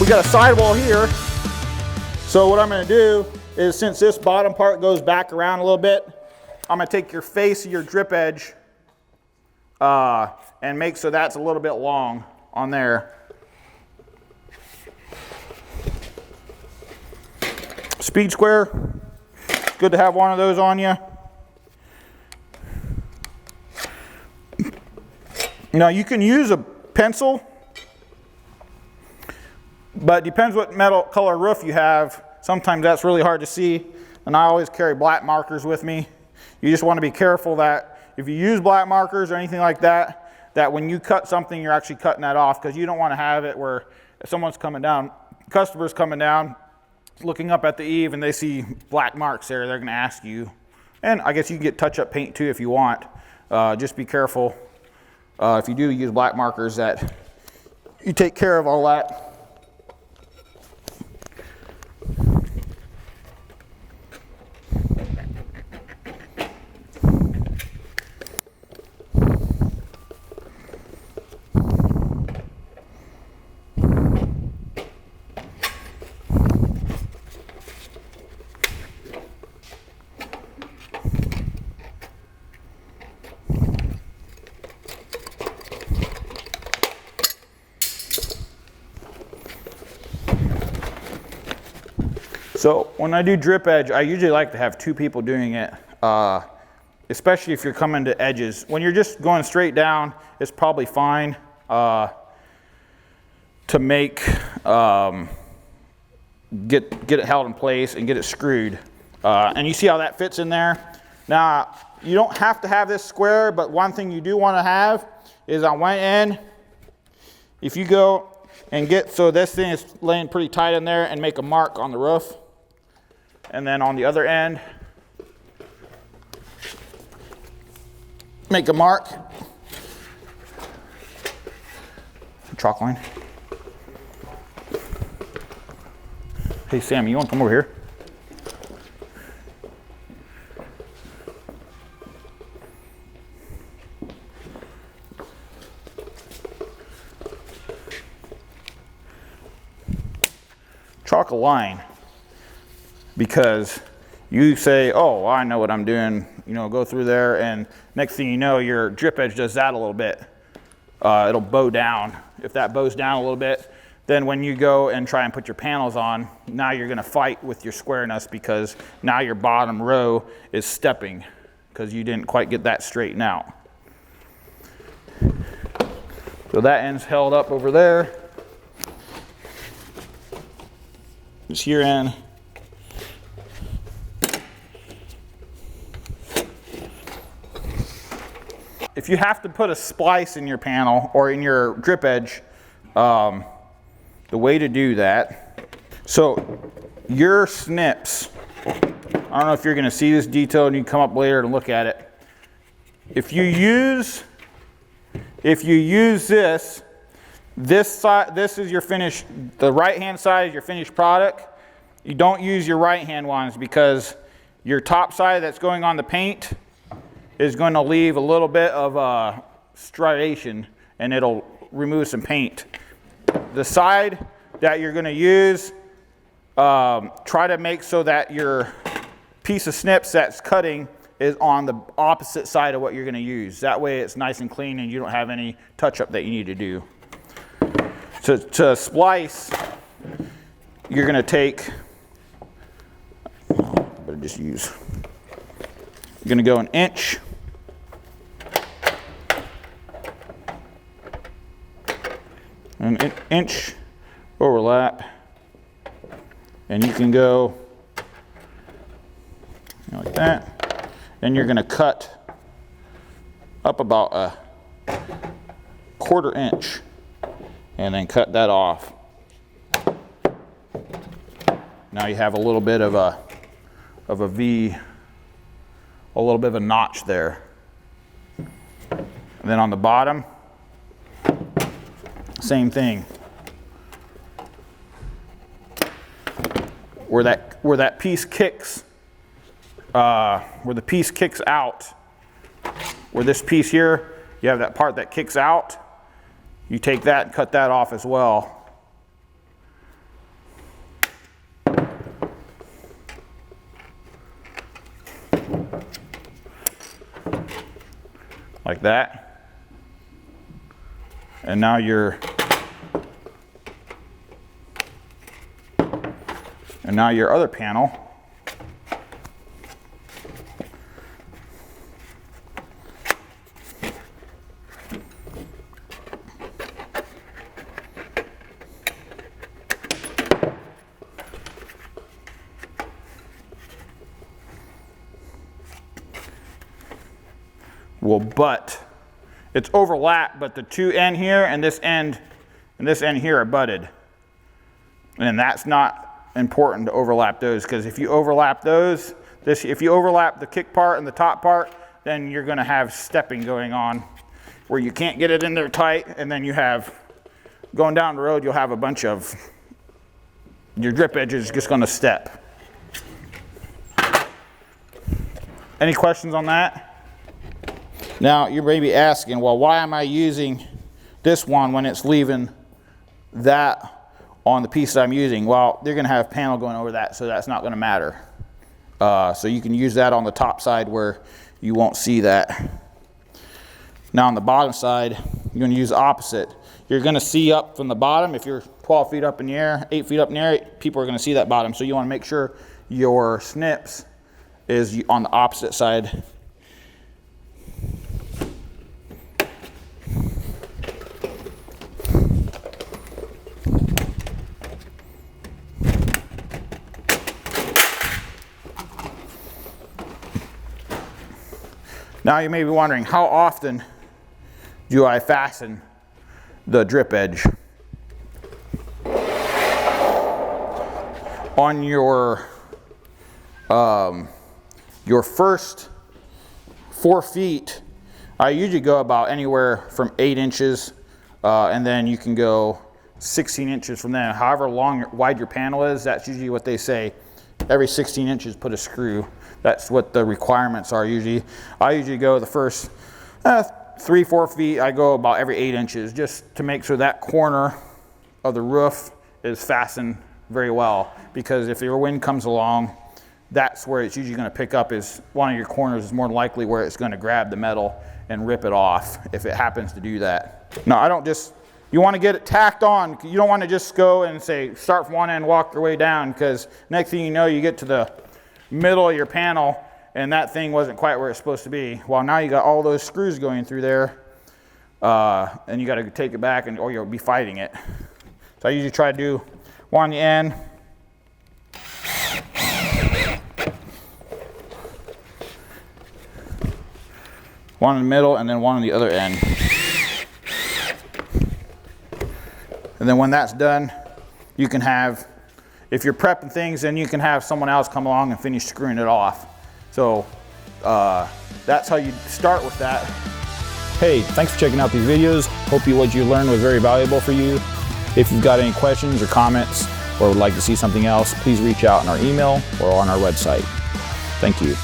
got a sidewall here. So what I'm going to do is, since this bottom part goes back around a little bit, I'm going to take your face of your drip edge and make so that's a little bit long on there. Speed square, good to have one of those on you. Now you can use a pencil, but it depends what metal color roof you have. Sometimes that's really hard to see, and I always carry black markers with me. You just want to be careful that if you use black markers or anything like that, that when you cut something, you're actually cutting that off, because you don't want to have it where if someone's coming down, customer's coming down, looking up at the eave and they see black marks there, they're going to ask you. And I guess you can get touch-up paint too if you want. Just be careful if you do use black markers that you take care of all that. So when I do drip edge, I usually like to have two people doing it, especially if you're coming to edges. When you're just going straight down, it's probably fine to make, get it held in place and get it screwed. And you see how that fits in there? Now, you don't have to have this square, but one thing you do want to have is on one end, if you go and get, so this thing is laying pretty tight in there, and make a mark on the roof. And then on the other end, make a mark. Chalk line. Hey Sammy, you want to come over here? Chalk a line. Because you say, oh, I know what I'm doing, you know, go through there, and next thing you know, your drip edge does that a little bit. It'll bow down. If that bows down a little bit, then when you go and try and put your panels on, now you're going to fight with your squareness, because now your bottom row is stepping because you didn't quite get that straightened out. So that end's held up over there. This here end. If you have to put a splice in your panel or in your drip edge, the way to do that, so your snips, I don't know if you're going to see this detail and you come up later to look at it. If you use this side, this is your finished, the right hand side is your finished product. You don't use your right hand ones, because your top side that's going on the paint is going to leave a little bit of striation, and it'll remove some paint. The side that you're going to use, try to make so that your piece of snips that's cutting is on the opposite side of what you're going to use. That way it's nice and clean and you don't have any touch-up that you need to do. To splice, you're going to take, better just use, you're going to go 1 inch. An inch overlap, and you can go like that, and you're going to cut up about a 1/4 inch, and then cut that off. Now you have a little bit of a V, a little bit of a notch there. And then on the bottom, same thing. Where that piece kicks, where the piece kicks out, where this piece here, you have that part that kicks out, you take that and cut that off as well. like that. And now your other panel will butt. It's overlapped, but the two end here and this end here are butted. And that's not important to overlap those, because if you overlap those, if you overlap the kick part and the top part, then you're gonna have stepping going on where you can't get it in there tight, and then you have, going down the road, you'll have a bunch of, your drip edge is just gonna step. Any questions on that? Now, you may be asking, well, why am I using this one when it's leaving that on the piece that I'm using? Well, they're gonna have panel going over that, so that's not gonna matter. So you can use that on the top side where you won't see that. Now on the bottom side, you're gonna use the opposite. You're gonna see up from the bottom. If you're 12 feet up in the air, 8 feet up in the air, people are gonna see that bottom. So you wanna make sure your snips is on the opposite side. Now you may be wondering, how often do I fasten the drip edge? On your first 4 feet, I usually go about anywhere from 8 inches, and then you can go 16 inches from there. However wide your panel is, that's usually what they say. Every 16 inches, put a screw. That's what the requirements are usually. I usually go the first 3-4 feet, I go about every 8 inches, just to make sure that corner of the roof is fastened very well. Because if your wind comes along, that's where it's usually gonna pick up, is one of your corners is more likely where it's gonna grab the metal and rip it off if it happens to do that. Now, you wanna get it tacked on. You don't wanna just go and say, start from one end, walk your way down, because next thing you know, you get to the middle of your panel and that thing wasn't quite where it's supposed to be. Well, now you got all those screws going through there, and you gotta take it back, or you'll be fighting it. So I usually try to do one on the end, one in the middle, and then one on the other end. And then when that's done, you can have, if you're prepping things, then you can have someone else come along and finish screwing it off. So that's how you start with that. Hey, thanks for checking out these videos. Hope what you learned was very valuable for you. If you've got any questions or comments or would like to see something else, please reach out on our email or on our website. Thank you.